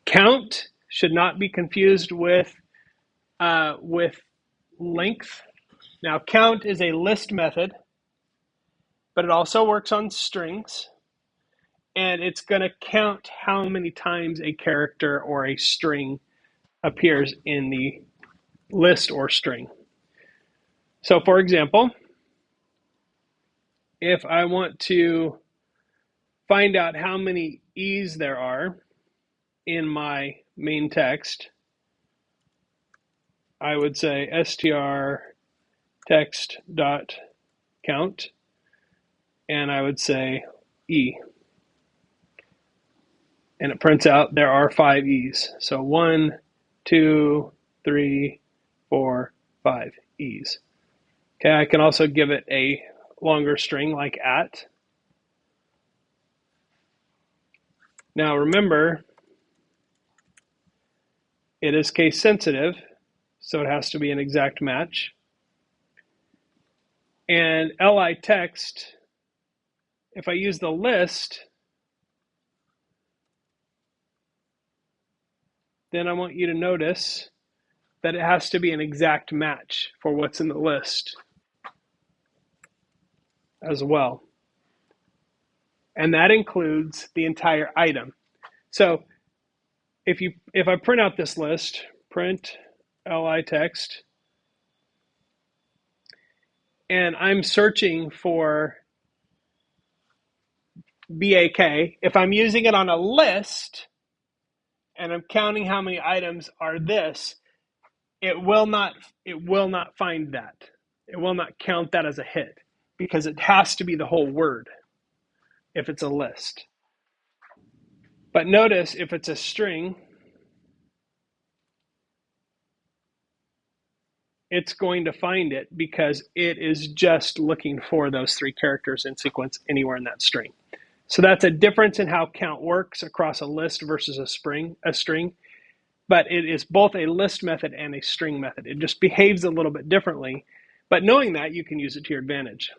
Count should not be confused with length. Now, count is a list method, but it also works on strings, and it's going to count how many times a character or a string appears in the list or string. So, for example, if I want to find out how many E's there are in my main text, I would say str text.count, and I would say E. And it prints out there are 5 E's. So 1, 2, 3, 4, 5 E's. Okay, I can also give it a longer string like at. Now remember, it is case sensitive, so it has to be an exact match. And li text, if I use the list, then I want you to notice that it has to be an exact match for what's in the list as well. And that includes the entire item. So if I print out this list, print li text, and I'm searching for BAK, if I'm using it on a list and I'm counting how many items are this, it will not find that. It will not count that as a hit because it has to be the whole word if it's a list. But notice if it's a string, it's going to find it because it is just looking for those 3 characters in sequence anywhere in that string. So that's a difference in how count works across a list versus a string, but it is both a list method and a string method. It just behaves a little bit differently, but knowing that, you can use it to your advantage.